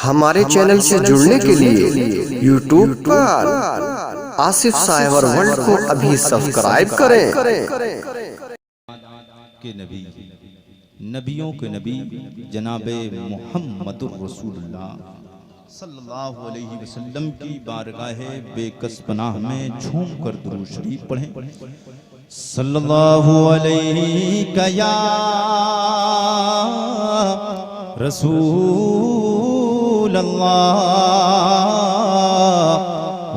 हमारे चैनल से जुड़ने के लिए यूट्यूब पर आसिफ साइबर वर्ल्ड को अभी सब्सक्राइब करें। के नबी, नबियों के नबी जनाबे मुहम्मदुर रसूलुल्लाह सल्लल्लाहु अलैहि वसल्लम की बारगाहे बेकस पनाह में झूम कर दुरूद शरीफ पढ़ें। सल्लल्लाहु अलैहि या रसूल अल्लाह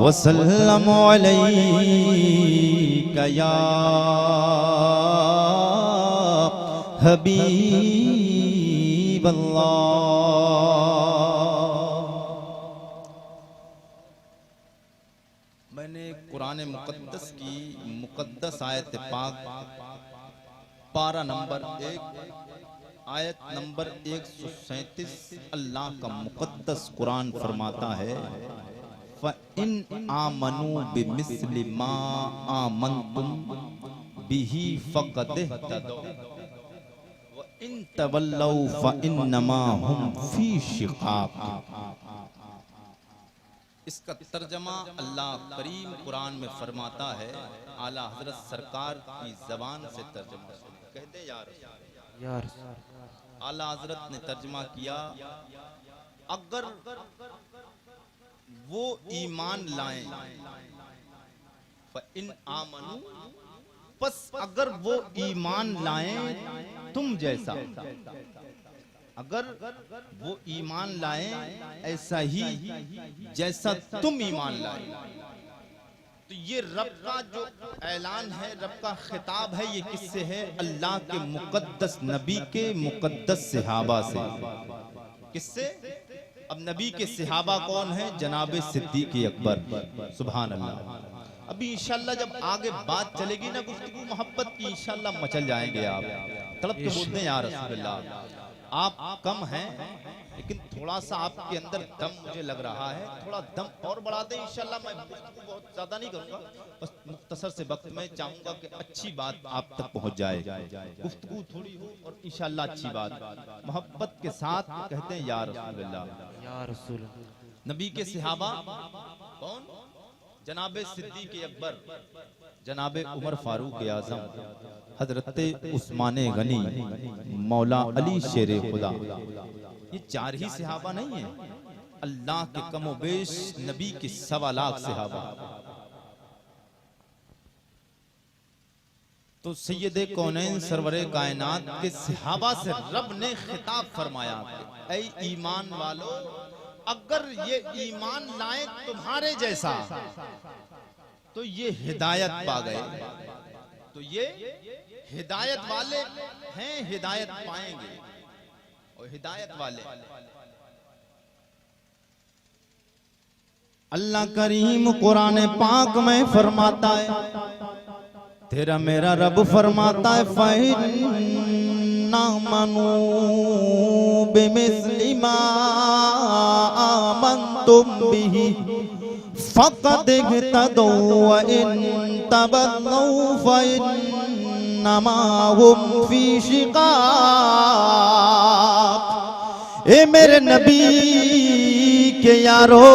वसल्लम अलैका या हबीब अल्लाह। मैंने कुरान मुक़द्दस की मुक़द्दस आयत पाक पारा नंबर 1 आयत नंबर 137 अल्लाह का मुक़द्दस कुरान फरमाता है फ़इन आमनू बिमिस्लि मा आमनतुम बिही फ़क़द इह्तदौ व इन तवल्लौ फ़इन्नमा हुम फ़ी शिक़ाक़। इसका तर्जमा अल्लाह करीम कुरान में फरमाता है, आला हजरत सरकार की जबान से तर्जमा कहते यार आला हजरत ने तर्जमा किया, अगर वो ईमान लाएं इन आमनू, बस अगर वो ईमान लाएं तुम जैसा, अगर वो ईमान लाएं ऐसा ही जैसा तुम ईमान लाए, तो ये रब का जो ऐलान है, रब का खिताब है, ये किससे है? अल्लाह के मुकद्दस नबी के मुकद्दस सहाबा से। किससे? अब नबी के सहाबा कौन है? जनाबे सिद्दीक़ अकबर, सुभान अल्लाह। अभी इंशाल्लाह जब आगे बात चलेगी ना गुफ्तगू मोहब्बत की, इंशाल्लाह मचल जाएंगे आप। तड़प के बोलते हैं या रसूलल्लाह, आप कम हैं लेकिन थोड़ा सा आपके अंदर दम मुझे लग रहा है, थोड़ा दम और बढ़ा दें इंशाल्लाह। मैं बहुत ज्यादा नहीं करूंगा, बस मुख्तसर से वक्त में चाहूंगा कि अच्छी बात आप तक पहुंच जाए, गुफ्तगू थोड़ी हो और इंशाल्लाह अच्छी बात मोहब्बत के साथ कहते हैं या रसूलल्लाह। या रसूल नबी के सहाबा कौन? जनाबे सिद्दीक़ अकबर, जनाबे उमर फारूक आज़म, हजरत उस्मान गनी, मौला अली शेर खुदा। ये चार ही सहाबा नहीं है, अल्लाह के कमोबेश नबी के 1.25 लाख सहाबा। तो सैयदे कौनैन सरवरे कायनात के सहाबा से रब ने खिताब फरमाया, ऐ ईमान वालो, अगर ये ईमान लाए तुम्हारे जैसा तो ये हिदायत पा गए, तो ये हिदायत वाले हैं, हिदायत पाएंगे। और हिदायत वाले अल्लाह करीम कुरान पाक में फरमाता है, तेरा मेरा रब फरमाता है फ़इन्ना मनु बिमिस्लि मा आमनतुम बिही फ़क़द इह्तदौ व इन तवल्लौ फ़इन्नमा हुम फ़ी शिक़ाक़। ए मेरे नबी के यारो,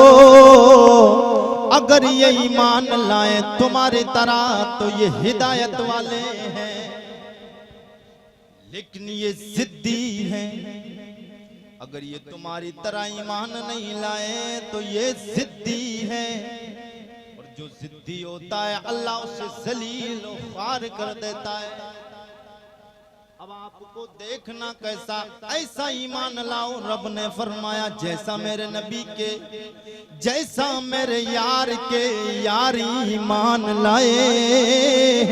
अगर ये ईमान लाए तुम्हारी तरह तो ये हिदायत वाले हैं, लेकिन ये जिद्दी हैं। अगर ये तुम्हारी तरह ईमान नहीं लाए तो ये जिद्दी है, और जो जिद्दी होता है अल्लाह उसे जलील और ख्वार कर देता है। अब आपको देखना कैसा, ऐसा ईमान लाओ। रब ने फरमाया जैसा मेरे नबी के, जैसा मेरे यार के यार ईमान लाए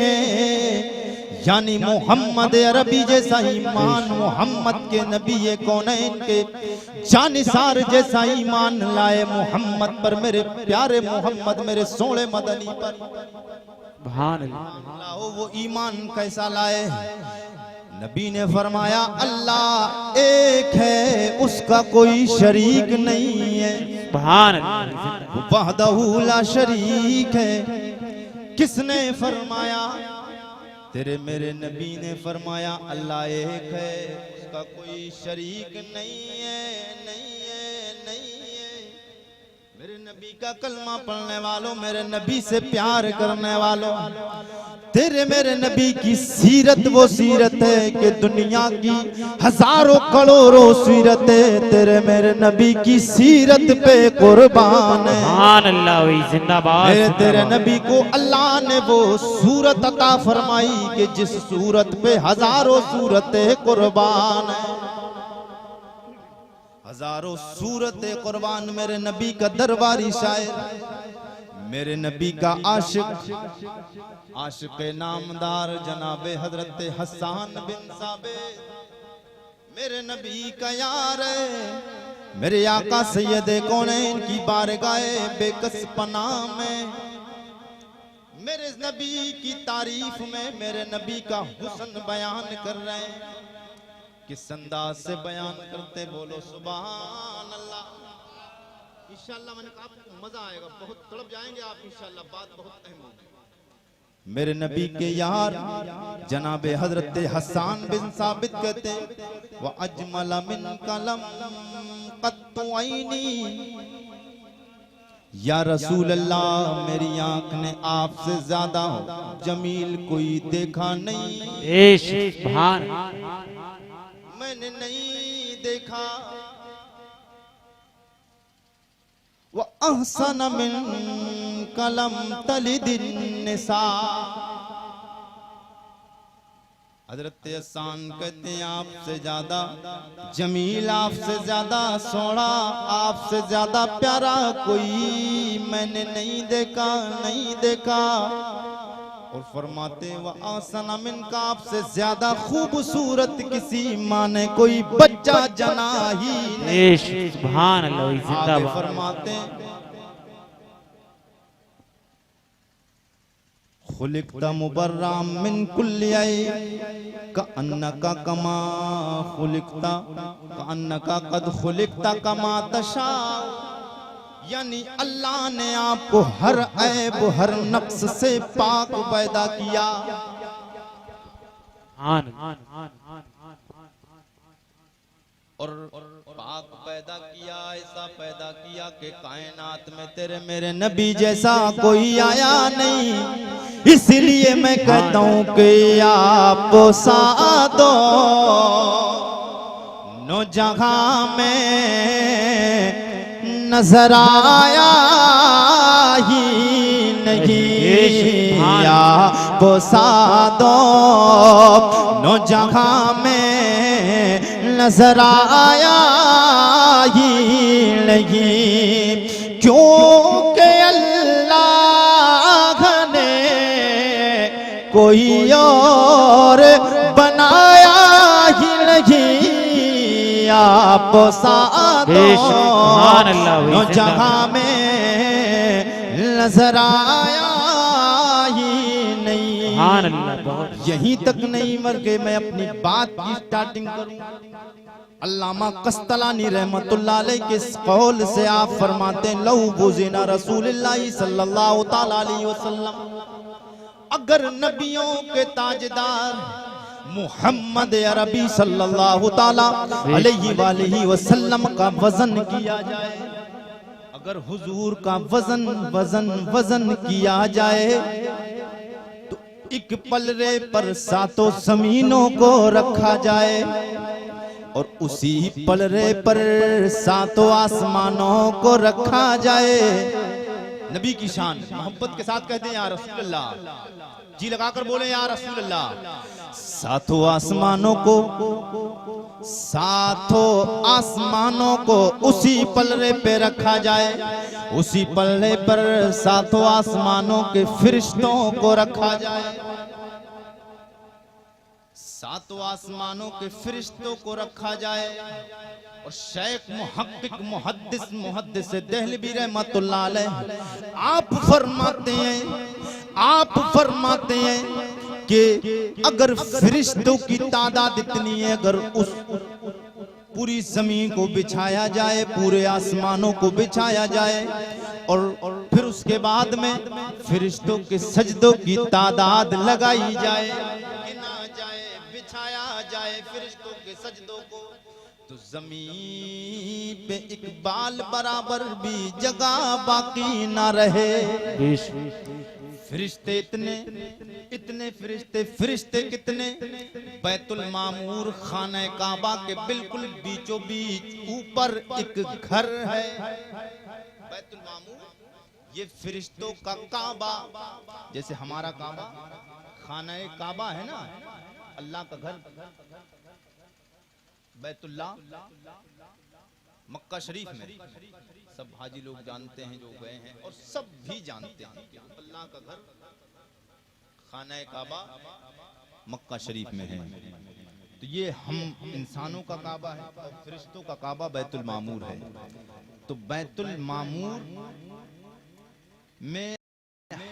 हैं, यानी मोहम्मद अरबी जैसा ईमान, मोहम्मद के नबी ये कौनैन के जानिसार जैसा ईमान लाए मोहम्मद पर, मेरे प्यारे मोहम्मद, मेरे सोने मदनी पर। अल्लाह वो ईमान कैसा लाए? नबी ने फरमाया अल्लाह एक है, उसका कोई शरीक नहीं है, वहदहू ला शरीक है। किसने फरमाया? तेरे मेरे नबी ने फरमाया अल्लाह एक है, उसका कोई शरीक नहीं है, नहीं है, नहीं नबी का कलमा पढ़ने वालों, मेरे नबी से प्यार करने वालों, तेरे मेरे नबी की सीरत वो सीरत है कि दुनिया की हजारों करोड़ों सीरत है, तेरे मेरे नबी की सीरत पे कुर्बान है। सुभान अल्लाह, जिंदाबाद। मेरे तेरे नबी को अल्लाह ने वो सूरत अता फरमाई कि जिस सूरत पे हजारों सूरतें कुर्बान है, हजारों सूरतें कुर्बान। मेरे नबी का दरबारी शायर, मेरे नबी का आशिक, आशिक नामदार जनाबे हजरत हसन बिन साबित, मेरे नबी का यार है, मेरे आका सैयदे कौनैन की बारगाहे बेकस पनाह में, मेरे नबी की तारीफ में मेरे नबी का हुस्न बयान कर रहे हैं। किस अंदाज से बयान करते, बोलो सुभान अल्लाह। इंशाअल्लाह मैंने कहा आपको मजा आएगा, बहुत तड़प जाएंगे आप इंशाअल्लाह, बात बहुत अहम होगी। मेरे नबी के यार जनाबे हजरत हसन बिन साबित कहते, व अजमल मिन कलम कत्तु ऐनी, या रसूल अल्लाह मेरी आंख ने आपसे ज्यादा जमील कोई देखा नहीं, सुभान, मैंने नहीं देखा। व अहसन मिन कलम तलिदिन निसा, हजरत हसन कहते हैं आपसे ज्यादा जमील, आपसे ज्यादा सोना, आपसे ज्यादा प्यारा कोई मैंने नहीं देखा, नहीं देखा। और फरमाते व आसना मिन का, आपसे ज्यादा खूबसूरत किसी माँ ने कोई बच्चा जना ही नहीं। सुभान अल्लाह, जिंदाबाद। फरमाते खुलिकता मुबर्राम मिन कुल्ली का अन्नका कमा खुलिकता का अन्नका कद खुलिकता कमा तशा, यानी अल्लाह ने आपको हर ऐब हर नक्स से पाक पैदा किया। और पाक पैदा किया, ऐसा पैदा किया कि कायनात में तेरे मेरे नबी जैसा कोई आया नहीं। इसलिए मैं कहता हूँ कि आप सादो नो जगह में नजर आया ही नहीं, आप सादो नो जगह में नजर आया ही नहीं, क्योंकि अल्लाह ने कोई और बनाया ही नहीं। आप सादो जगह में नजर आया ही नहीं। यहीं तक नहीं मर के मैं अपनी बात की स्टार्टिंग करूं। अल्लामा कस्तलानी रहमतुल्लाह अलैह के इस कौल से आप फरमाते हैं, लौ बुज़िना रसूलुल्लाह सल्लल्लाहु ताला अलैहि वसल्लम, अगर नबियों के ताजदार मुहम्मद अरबी सल्लल्लाहु ताला अलैहि वसल्लम का वजन किया जाए, अगर हुजूर का वजन वजन वजन किया जाए तो एक पलरे पर सातों जमीनों को रखा जाए और उसी पलरे पर सातों आसमानों को रखा जाए। नबी की शान मोहब्बत के साथ कहते हैं या रसूल अल्लाह, जी लगाकर बोले या रसूल अल्लाह। सातों आसमानों को, सातों आसमानों को उसी पलरे पे रखा जाए, उसी पलरे पर सातों आसमानों के फरिश्तों को रखा जाए, सातों आसमानों के फरिश्तों को रखा जाए। और शेख मुहक्किक मुहद्दिस देहलवी रहमतुल्लाह अलैह आप फरमाते हैं कि अगर फरिश्तों की तादाद इतनी है, अगर उस पूरी जमीन को बिछाया जाए, पूरे आसमानों को बिछाया जाए और फिर उसके बाद में फरिश्तों के सजदों की तादाद लगाई जाए, गिना जाए, बिछाया जाए फरिश्तों के सजदों को, तो जमीन पे एक बाल बराबर भी जगह बाकी ना रहे। फरिश्ते इतने इतने फरिश्ते कितने, बैतुल मामूर खाने काबा के बिल्कुल बीचों बीच ऊपर एक घर है। बैतुल मामूर ये फरिश्तों का काबा, जैसे हमारा काबा खाना काबा है ना, अल्लाह का घर बैतुल्ला मक्का शरीफ में सब हाजी लोग जानते हैं जो गए हैं, और सब भी जानते हैं कि अल्लाह का घर खाना काबा मक्का शरीफ में है। तो ये हम इंसानों का काबा है और फरिश्तों का काबा बैतुल मामूर है। तो बैतुल मामूर में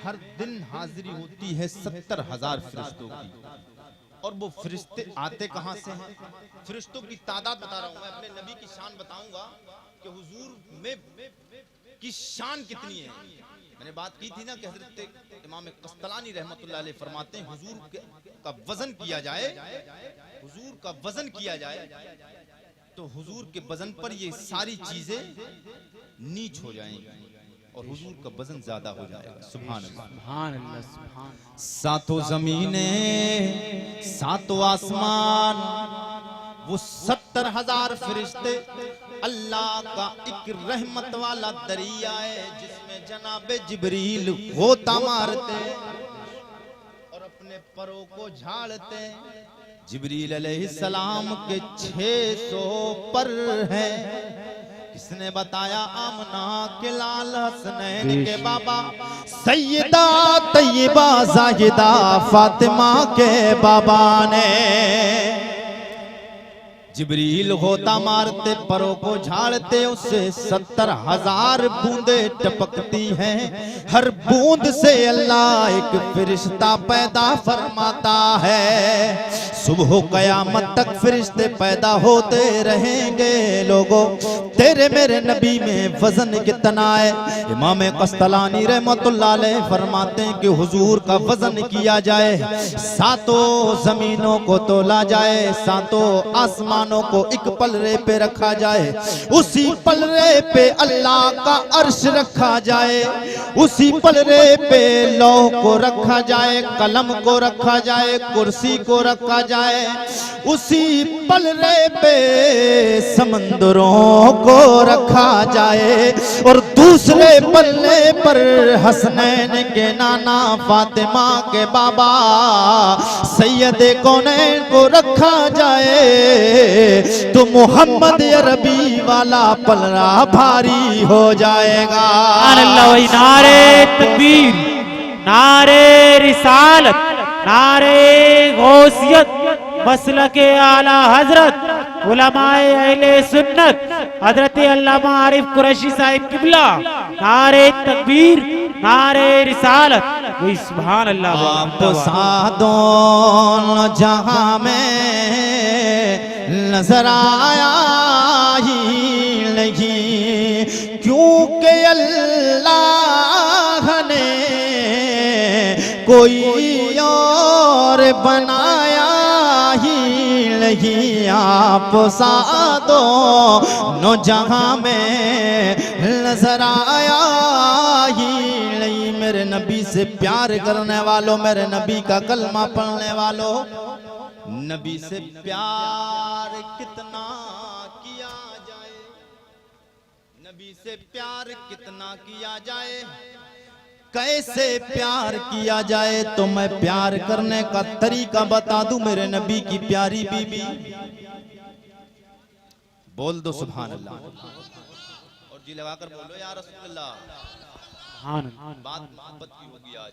हर दिन हाजिरी होती है 70,000 फरिश्तों की, और वो फरिश्ते आते कहां से हैं? फरिश्तों की तादाद बता रहा हूं मैं, अपने नबी की शान बताऊंगा कि हुजूर में की शान कितनी है। मैंने बात की थी ना कि हजरत इमाम कस्तलानी रहमतुल्लाह अलैह फरमाते हैं हुजूर का वजन किया जाए, हुजूर का वजन किया जाए तो हुजूर के वजन पर ये सारी चीजें नीच हो जाएंगी और हुजूर का वजन ज्यादा हो जाएगा। सुभान अल्लाह, सुभान अल्लाह, सुभान अल्लाह। सातों जमीनें सातों आसमान, वो 70,000 फरिश्ते, अल्लाह का एक रहमत वाला दरिया है जिसमें जनाबे जिब्रील होता मारते और अपने परों को झाड़ते। जिब्रील अलैहिस्सलाम के 600 पर हैं। किसने बताया? आमना के लाल हसनैन के बाबा सैयदा तैयबा जाहिदा फातिमा के बाबा ने। जिब्रील होता मारते परों को झाड़ते, उससे 70,000 बूंदे टपकती हैं। हर बूंद से अल्लाह एक फरिश्ता पैदा फरमाता है। सुबह कयामत तक फरिश्ते पैदा होते रहेंगे। लोगों, तेरे मेरे नबी में वजन कितना है? इमाम कस्तलानी रहमतुल्लाह अलैह फरमाते हैं कि हुजूर का वजन किया जाए, सातों जमीनों को तोला जाए, सातों आसमानों को एक पलरे पे रखा जाए, उसी पलरे पे अल्लाह का अर्श रखा जाए, उसी पलरे पे लौह को रखा जाए, कलम को रखा जाए, कुर्सी को रखा जाए, उसी पलरे पे समंदरों को रखा जाए, और दूसरे पल्ले पर हसनैन के नाना फातिमा के बाबा सैयदे कौनैन को रखा जाए। तो मोहम्मद अरबी वाला पलरा भारी हो जाएगा। नारे तकबीर, नारे रिसालत, नारे गौसियत, मसलके आला हजरत उलमाए अहले सुन्नत हजरत अल्लामा आरिफ कुरैशी साहिब किबला, नारे तकबीर, नारे रिसालत। वही सुभान अल्लाह। आप सादों जहां में नजर आया ही नहीं, क्योंकि अल्लाह ने कोई और बनाया ही नहीं। आप सादों जहां में नजर आया ही नहीं। मेरे नबी से प्यार करने वालों, मेरे नबी का कलमा पढ़ने वालों, नबी से प्यार कितना किया जाए, नबी से प्यार कितना किया जाए, कैसे प्यार किया जाए, तो मैं प्यार करने का तरीका बता दूं। मेरे नबी की प्यारी बीबी, बोल दो सुभान अल्लाह, और जी लगाकर बोलो या रसूल अल्लाह। बात मोहब्बत की होगी। आज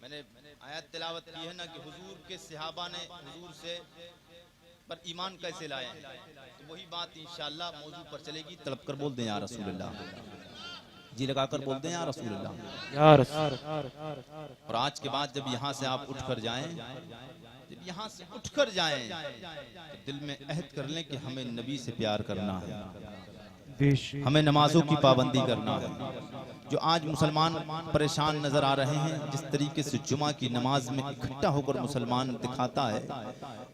मैंने आयत तिलावत की है ना कि हुजूर के सहाबा ने हुजूर से पर ईमान कैसे लाए, तो वही बात इंशाअल्लाह मौजू पर चलेगी। तड़प कर बोल दें या रसूल अल्लाह, जी लगाकर बोल दें या रसूल अल्लाह। और आज के बाद जब यहाँ से आप उठ कर जाएं, जब यहाँ से उठ कर जाएं, तो दिल में अहद कर लें कि हमें नबी से प्यार करना है, हमें नमाजों की पाबंदी करना है, जो आज मुसलमान परेशान नजर आ रहे हैं, जिस तरीके से जुमा की नमाज में इकट्ठा होकर मुसलमान दिखाता है,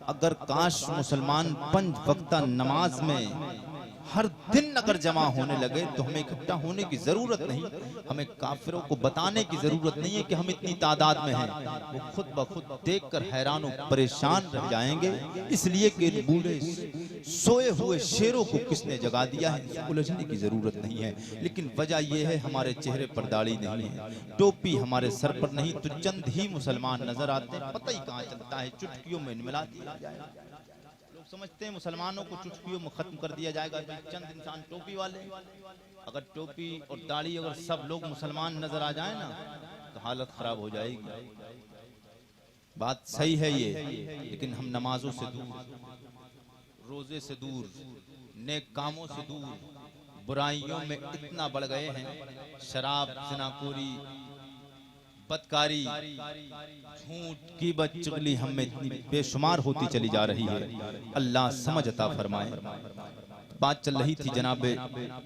अगर काश मुसलमान 5 वक्ता नमाज में हर दिन अगर जमा होने लगे तो हमें इकट्ठा होने की जरूरत नहीं, हमें काफिरों को बताने की जरूरत नहीं है कि हम इतनी तादाद में हैं। वो खुद ब खुद देखकर हैरान और परेशान रह जाएंगे, इसलिए कि बूढ़े सोए हुए शेरों को किसने जगा दिया है, उलझने की जरूरत नहीं है। लेकिन वजह यह है हमारे चेहरे पर दाढ़ी नहीं है, टोपी हमारे सर पर नहीं, तो चंद ही मुसलमान नजर आते हैं, पता ही कहाँ चलता है, चुटकियों में मिला दिया जाएगा। समझते हैं मुसलमानों को चुटकियों में खत्म कर दिया जाएगा, चंद इंसान टोपी वाले। अगर टोपी और दाढ़ी अगर सब लोग मुसलमान नजर आ जाए ना तो हालत खराब हो जाएगी। बात सही है ये, लेकिन हम नमाजों से दूर, रोजे से दूर, नेक कामों से दूर, बुराइयों में इतना बढ़ गए हैं। शराब, ज़िनाखोरी, बदकारी, झूठ की बदचुगली हमें इतनी बेशुमार होती चली जा रही है। अल्लाह समझ अता फरमाए। बात चल रही थी जनाबे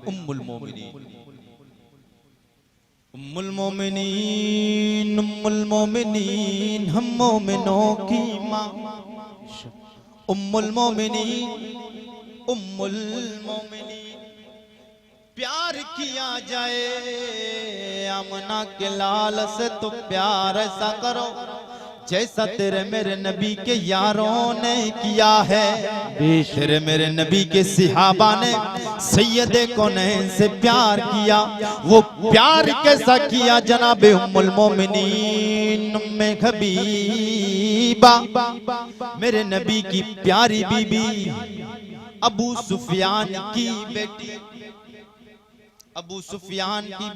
उम्मुल मोमिनीन, उम्मुल मोमिनीन, उम्मुल मोमिनीन, हम मोमिनों की माँ, उम्मुल मोमिनीन, उम्मुल मोमिनीन। प्यार किया जाए आमना के लाल से तो प्यार ऐसा करो जैसा तेरे मेरे नबी के यारों ने किया है। तेरे मेरे नबी के सिहाबा ने सैयदे कौनैन से प्यार किया, वो प्यार कैसा किया जनाबे उम्मुल मोमिनीन उम्मे हबीबा, मेरे नबी की प्यारी बीबी अबू सुफियान की बेटी, अबू सुफियान की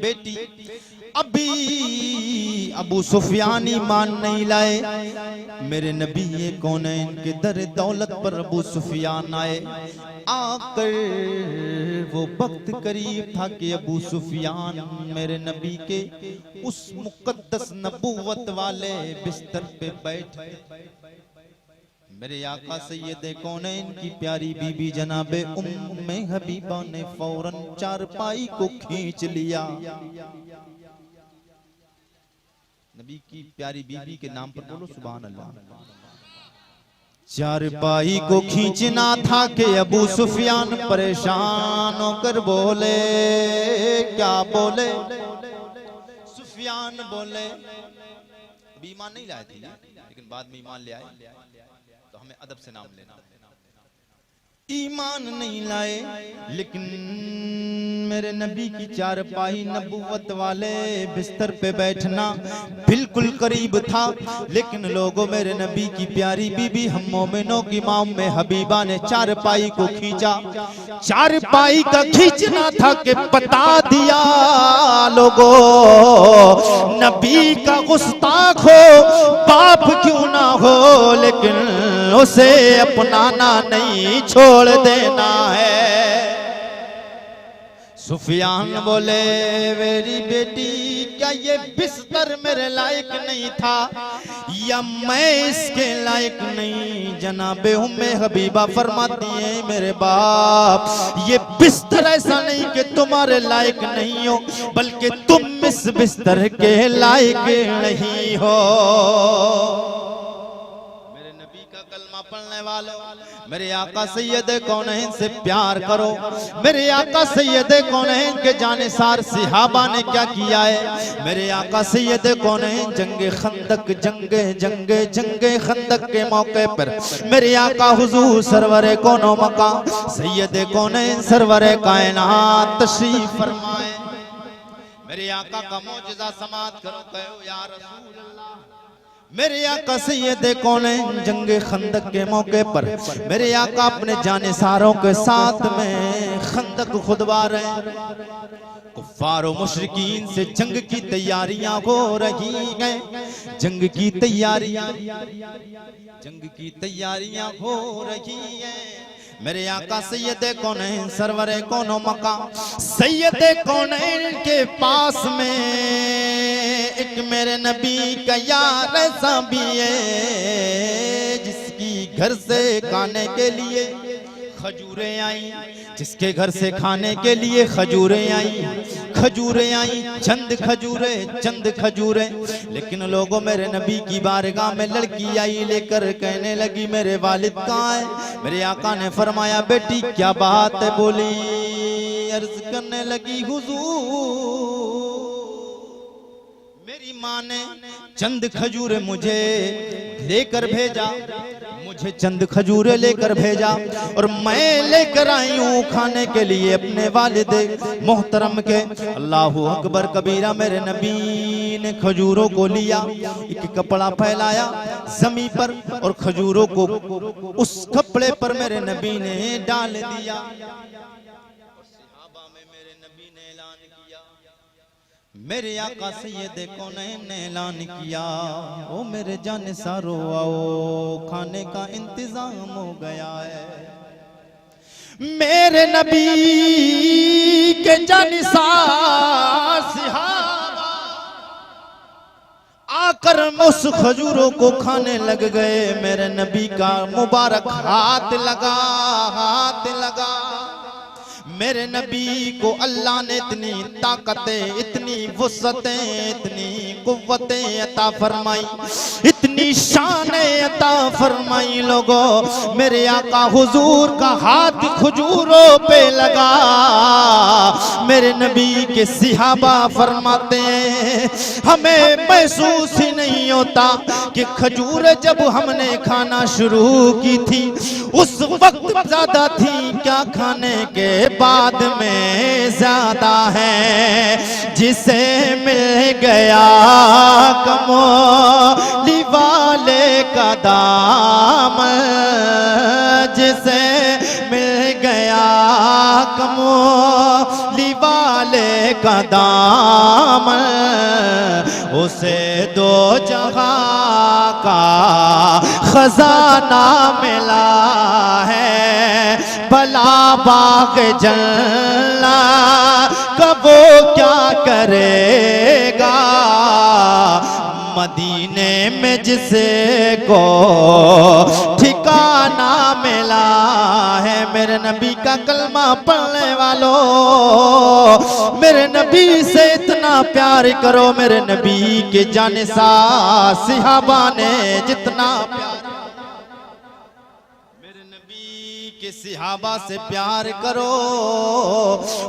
बेटी। अभी अबू सुफियान ईमान नहीं लाए, मेरे नबी ये कौन है इनके दर दौलत पर अबू सुफियान आए। आकर वो वक्त करीब था कि अबू सुफियान मेरे नबी के उस मुकद्दस नबूवत वाले बिस्तर पे बैठे। मेरे आका सैयदे कौनैन की प्यारी बीबी जनाबे उम्मे हबीबा ने फौरन चारपाई को खींच लिया। नबी की प्यारी बीबी के नाम पर बोलो सुभान अल्लाह। चारपाई को खींचना था कि अबू सुफियान परेशान होकर बोले, क्या बोले? सुफियान बोले, ईमान नहीं लाए थे लेकिन बाद में ईमान ले आए, तो हमें अदब से नाम लेना। ईमान नहीं लाए लेकिन मेरे नबी की चारपाई नबूवत वाले बिस्तर पे बैठना बिल्कुल करीब था, लेकिन लोगों मेरे नबी की प्यारी बीबी हम मोमिनों की माँ में हबीबा ने चारपाई को खींचा। चारपाई का खींचना था कि बता दिया लोगों नबी का गुस्ताख हो बाप क्यों ना हो, लेकिन उसे अपनाना नहीं छोड़ देना है। सुफियान बोले, मेरी बेटी क्या ये बिस्तर मेरे लायक नहीं था या मैं इसके लायक नहीं? जनाबे उम्मे हबीबा फरमाती है, मेरे बाप ये बिस्तर ऐसा नहीं कि तुम्हारे लायक नहीं हो, बल्कि तुम इस बिस्तर के लायक नहीं हो। पढ़ने वालों, मेरे आका सैयदे कौनैन से प्यार करो। मेरे आका सैयदे कौनैन के जानिसार सिहाबा ने क्या किया है? मेरे आका सैयदे कौनैन जंगे खंदक जंगे खंदक के मौके पर मेरे आका हुजूर सरवरे कौनो मका सैयदे कौनैन सरवरे कायनात तशरीफ फरमाए। मेरे आका का मौजज़ा समात करो, कहो या रसूल अल्लाह। मेरे आका सैयदे कौनैन जंगे खंदक के मौके पर मेरे आका अपने जानिसारों के साथ में खंदक खुदवा रहे। कुफ्फार और मुशरिकीन से जंग की तैयारियां हो रही हैं, जंग की तैयारियां हो रही हैं। मेरे आका सैयदे कौनैन सरवरे कौनो मका सैयदे कौनैन के पास में एक मेरे नबी का यार ऐसा भी है जिसकी घर से खाने के लिए खजूरें आई, जिसके घर से खाने के लिए खजूरें आई। खजूरें आई, चंद खजूरें, चंद खजूरें। लेकिन लोगों मेरे नबी की बारगाह में लड़की आई लेकर, कहने लगी मेरे वालिद कहाँ है। मेरे आका ने फरमाया बेटी क्या बात है। बोली, अर्ज करने लगी हुजूर मेरी माँ ने चंद खजूरें मुझे लेकर भेजा, मुझे चंद खजूरें लेकर भेजा और मैं लेकर आई हूँ खाने के लिए अपने वालिदे मोहतरम के। अल्लाहु अकबर कबीरा। मेरे नबी ने खजूरों को लिया, एक कपड़ा फैलाया जमीन पर और खजूरों को उस कपड़े पर मेरे नबी ने डाल दिया। मेरे आका सैयद कौनैन ने ऐलान किया, ओ मेरे जाने सारो आओ खाने का इंतजाम हो गया है। मेरे नबी के जानिसार सहाबा आकर उस खजूरों को खाने लग गए। मेरे नबी का मुबारक हाथ लगा, हाथ लगा। मेरे नबी को अल्लाह ने इतनी ताकतें, इतनी वुसअतें, इतनी कुव्वतें अता फरमाई, इतनी शानें अता फरमाई। लोगों मेरे आका हुजूर का हाथ खजूरों पे लगा। मेरे नबी के सहाबा फरमाते हैं हमें महसूस ही नहीं होता कि खजूर जब हमने खाना शुरू की थी उस वक्त ज्यादा थी क्या खाने के बाद में ज्यादा है। जिसे मिल गया कमोली वाले का दामन, जिसे मिल गया कमोली वाले का दामन, उसे दो जहां का खजाना मिला है। भला बाग जन्ना कब वो क्या करेगा, मदीने में जिसे को ठिकाना मिला है। मेरे नबी का कलमा पढ़ने वालों, मेरे नबी से इतना प्यार करो। मेरे नबी के जानिसार सहाबा ने जितना प्यार, के सहाबा से प्यार करो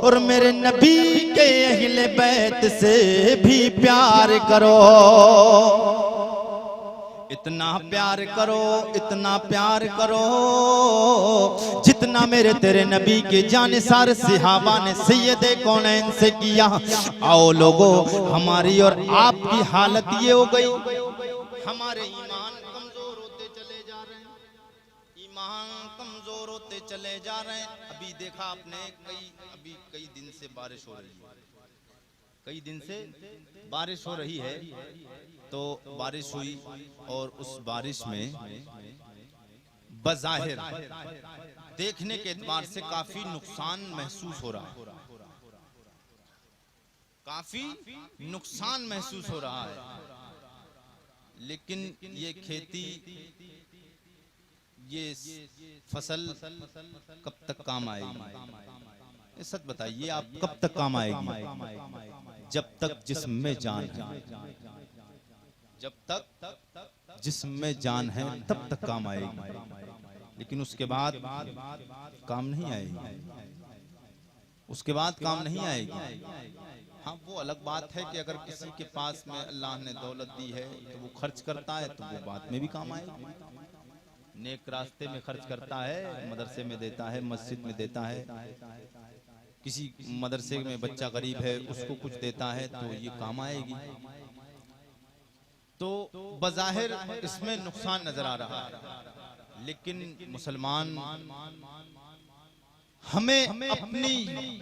और मेरे नबी के अहले बैत से भी प्यार करो। इतना प्यार करो, इतना प्यार करो जितना मेरे तेरे नबी के जानिसार सहाबा ने सैयदे कौनैन से किया। आओ लोगो, हमारी और आपकी हालत ये हो गई, हमारे ईमान कमजोर होते चले जा रहे हैं, ईमान कमजोर होते चले जा रहे हैं। अभी देखा आपने अभी कई दिन से बारिश हो रही है, कई दिन से बारिश हो रही है। तो बारिश हुई और उस बारिश में बज़ाहिर देखने के एतबार से काफी नुकसान महसूस हो रहा है, काफी नुकसान महसूस हो रहा है। लेकिन ये खेती, ये फसल कब तक काम आएगी? सच बताइए, आप कब तक काम आएगी? जब तक जिस्म में जान है, जब तक जिस्म में जान है तब तक काम आएगी, लेकिन उसके बाद काम नहीं आएगी, उसके बाद काम नहीं आएगी। हाँ, वो अलग बात है कि अगर किसी के पास में अल्लाह ने दौलत दी है तो वो खर्च करता है तो वो बाद में भी काम आएगी। नेक रास्ते में खर्च करता है, मदरसे में देता है, मस्जिद में देता है, किसी मदरसे में बच्चा गरीब है उसको कुछ देता है तो ये काम आएगी। तो बज़ाहिर इसमें नुकसान नजर आ रहा है, लेकिन मुसलमान हमें अपनी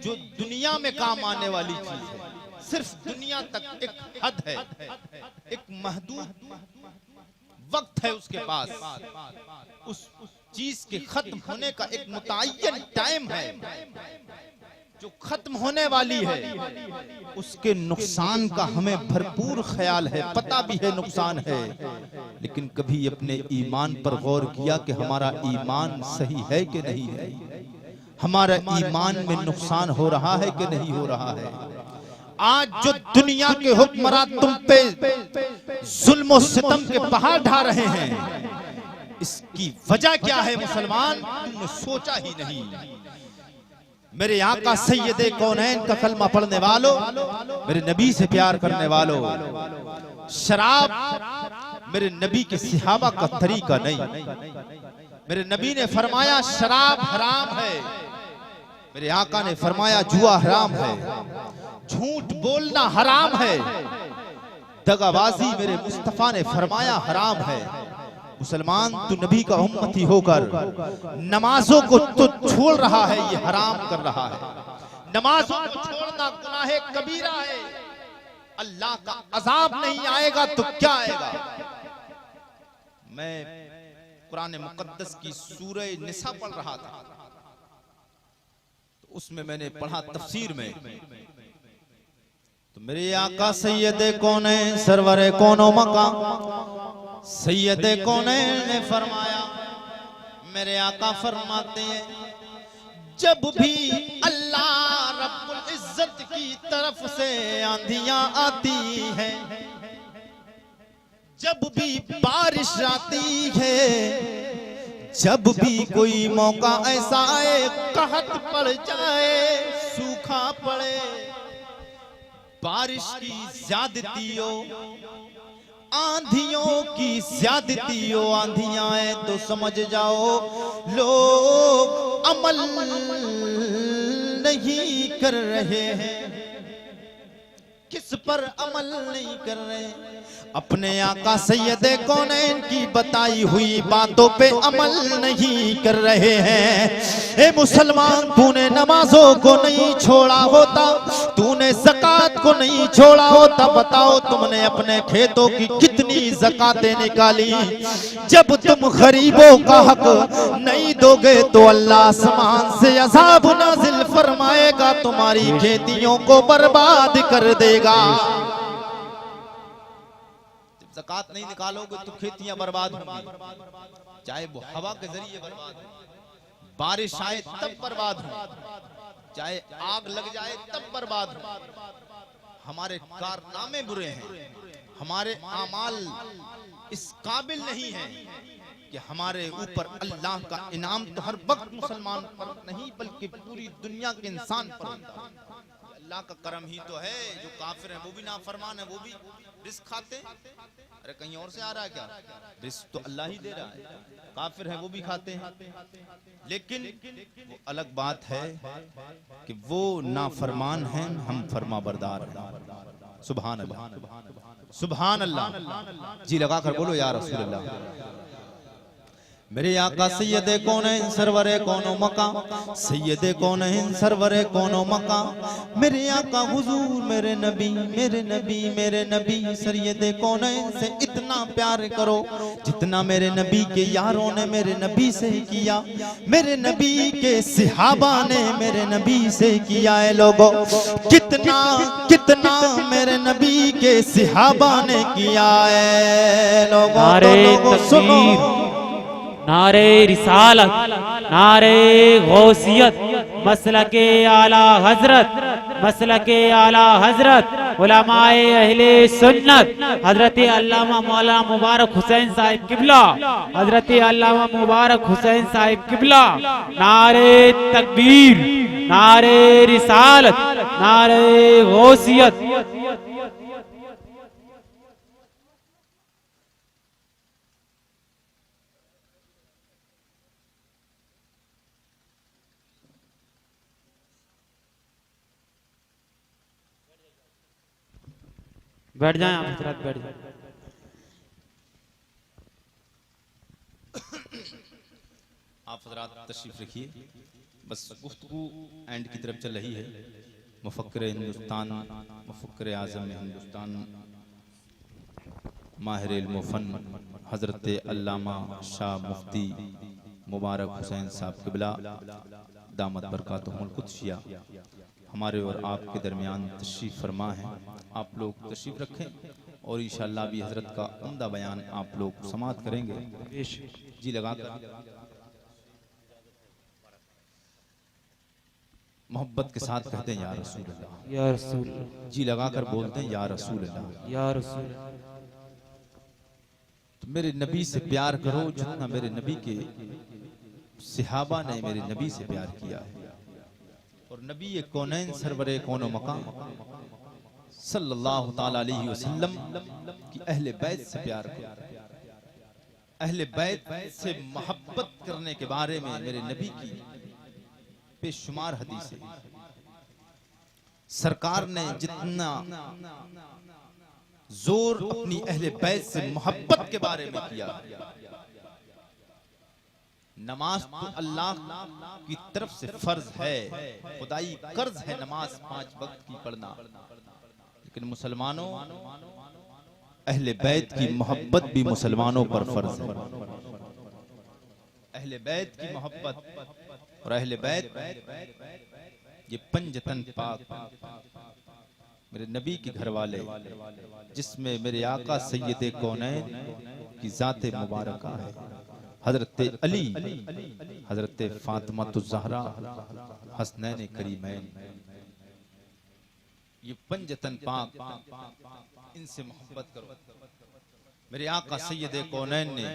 जो दुनिया में काम आने वाली चीज है, सिर्फ दुनिया तक एक हद है, एक महदूद वक्त है उसके पास, उस चीज के खत्म होने का एक मुतय्यन टाइम है जो खत्म होने वाली है। उसके नुकसान का हमें भरपूर ख्याल है, पता भी है नुकसान है, लेकिन कभी अपने ईमान पर गौर किया कि हमारा ईमान सही है कि नहीं है, हमारा ईमान में नुकसान हो रहा है कि नहीं हो रहा है। आज जो दुनिया के हुक्मरान तुम पे जुल्म और सितम के पहाड़ ढा रहे हैं, इसकी वजह क्या है मुसलमान, तुमने सोचा ही नहीं। मेरे आका सैयदे कौनैन का कलमा पढ़ने वालों, मेरे नबी से प्यार करने वालों, शराब मेरे नबी के सहाबा का तरीका नहीं। मेरे नबी ने फरमाया शराब हराम है, मेरे आका ने फरमाया जुआ हराम है, झूठ बोलना हराम है, दगाबाजी मेरे मुस्तफा ने फरमाया हराम है। मुसलमान तू नबी का उम्मती होकर नमाजों को तो छोड़ रहा है, ये हराम कर रहा है। नमाजों को छोड़ना गुनाह कबीरा है। अल्लाह का अजाब नहीं आएगा तो क्या आएगा। मैं कुरान मुकद्दस की सूरह निसा पढ़ रहा था, तो उसमें मैंने पढ़ा तफसीर में, तो मेरे आका सैयदे कौनैन सरवरे कौनो मका सैयदे कौनैन ने फरमाया, मेरे आका फरमाते हैं जब भी अल्लाह रब्बुल इज्जत की तरफ से आंधियां आती हैं, जब भी बारिश आती है, जब भी कोई मौका ऐसा आए, कहत पड़ जाए, सूखा पड़े, बारिश की ज्यादती हो, आंधियों की ज्यादती हो, आंधियां आए तो समझ जाओ लोग अमल नहीं कर रहे हैं। किस पर अमल नहीं कर रहे, अपने आका सैयदे कौनैन की बताई हुई बातों पे अमल नहीं कर रहे हैं। ए मुसलमान, तूने नमाजों को नहीं छोड़ा होता, तूने ज़कात को नहीं छोड़ा होता, बताओ तुमने अपने खेतों की कितनी ज़कातें निकाली। जब तुम गरीबों का हक नहीं दोगे तो अल्लाह आसमान से अज़ाब नाज़िल फरमाएगा, तुम्हारी खेतियों को बर्बाद कर देगा। जब ज़कात नहीं निकालोगे तो खेतियां बर्बाद होंगी, चाहे वो हवा के जरिए बर्बाद हो, बारिश आए तब बर्बाद हो, चाहे आग लग जाए तब बर्बाद हो। हमारे कारनामे बुरे हैं, हमारे आमाल इस काबिल नहीं है कि हमारे ऊपर अल्लाह का इनाम तो हर वक्त मुसलमान पर नहीं बल्कि पूरी दुनिया के इंसान पर होता है। अल्लाह का करम ही तो है, जो काफिर है वो भी नाफरमान है, वो भी रिस्क खाते। अरे कहीं और से आ रहा है क्या, रिस्क तो अल्लाह ही दे रहा है। काफिर है वो भी खाते हैं, लेकिन वो अलग बात है कि वो नाफरमान हैं, हम फरमा बरदार हैं। सुभान अल्लाह, सुभान अल्लाह। जी लगा कर बोलो या रसूल अल्लाह। मेरे आका सैयदे कौनैन सरवरे कौनो मका, सैयदे कौनैन सरवरे कौनो मका, मेरे आका हुजूर मेरे नबी मेरे नबी मेरे नबी सैयदे कौनैन से इतना प्यार करो जितना मेरे नबी के यारों ने मेरे नबी से किया, मेरे नबी के सहाबा ने मेरे नबी से किया है। लोगों कितना कितना मेरे नबी के सहाबा ने किया है। लोगों सुनो, नारे रिसालत, नारे गौसियत, मसलके आला हजरत, मसलके आला हजरत, उलमाए अहले सुन्नत, हजरत अल्लामा मौलाना मुबारक हुसैन साहिब किबला, हजरत अल्लामा मुबारक हुसैन साहिब किबला। नारे तकबीर, नारे रिसालत, नारे गौसियत। बैठ जाएं आप हजरत, बैठ जाएं। आप हजरात तशरीफ रखिए, बस गुफ्तगू एंड की तरफ चल रही है। मुफक्किर हिंदुस्तान, मुफक्किर आज़म हिंदुस्तान, माहिर इल्म फन हजरत अल्लामा शाह मुफ्ती मुबारक हुसैन साहब किबला दामत बरकातुहुल कुद्सिया हमारे और आपके दरमियान तशरीफ फरमा है। आप लोग तशरीफ रखें और इंशाअल्लाह भी हजरत का उम्दा बयान आप लोग समाअत करेंगे। जी लगा कर मोहब्बत के साथ कहते हैं या रसूल अल्लाह, या रसूल, जी लगाकर बोलते हैं या रसूल अल्लाह। या रसूल। तो मेरे नबी से प्यार करो जितना मेरे नबी के सहाबा ने मेरे नबी से प्यार किया है। और नबी ये कौनैन सरवरे कौनो मकाम सल्लल्लाहु ताला अलैहि वसल्लम की अहले बैत से प्यार करो। अहले बैत से मोहब्बत करने के बारे में मेरे नबी की बेशुमार हदीस है। सरकार ने जितना जोर अपनी अहले बैत से मोहब्बत के बारे में किया, नमाज तो अल्लाह की तरफ से फर्ज है, खुदाई कर्ज है नमाज 5 वक्त की पढ़ना, लेकिन मुसलमानों अहले बैत की मोहब्बत भी मुसलमानों पर फर्ज है। अहले बैत की मोहब्बत और अहले बैत ये पंजतन पाक मेरे नबी के घर वाले, जिसमें मेरे आका सैयदे कौनैन की जाते मुबारका है, हजरत अली, हजरत फातिमा ज़हरा, हसनैन करीमैन, ये पंजतन पाक, इनसे मोहब्बत करो। मेरे आका सैयदे कौनैन ने,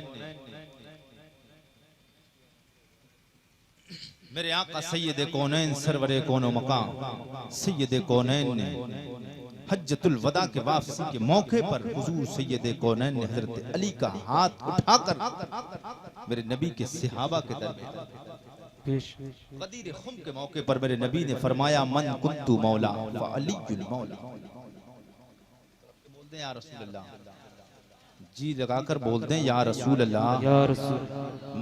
मेरे आका सैयदे कौनैन सरवरे कौनो मकाम सैयदे कौनैन ने हज्जतुल वदा के वापसी के मौके पर हुजूर सैयदे कौनैन ने हजरत अली का हाथ उठाकर मेरे नबी के सहाबा के दरमियान कदीर खुम के मौके पर मेरे नबी ने फरमाया मन कुन्तु मौला व अलीयुल मौला। बोलते हैं या रसूल अल्लाह, जी लगाकर बोलते हैं या रसूल अल्लाह, या रसूल।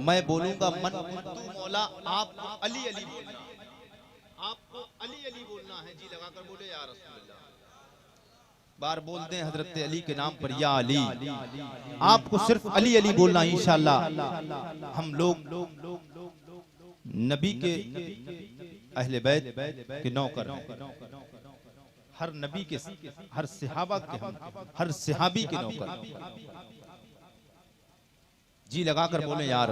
मैं बोलूंगा मन कुन्तु मौला, आपको अली अली बोलना, आपको अली अली बोलना है, जी लगाकर बोले या रसूल अल्लाह। बार बोलते हैं हजरत अली के नाम पर या अली, आपको सिर्फ अली अली बोलना। इंशाअल्लाह हम लोग नबी के अहले बैत के नौकर हैं, हर नबी के, हर सहाबा के, हर सहाबी के नौकर। जी लगाकर बोले या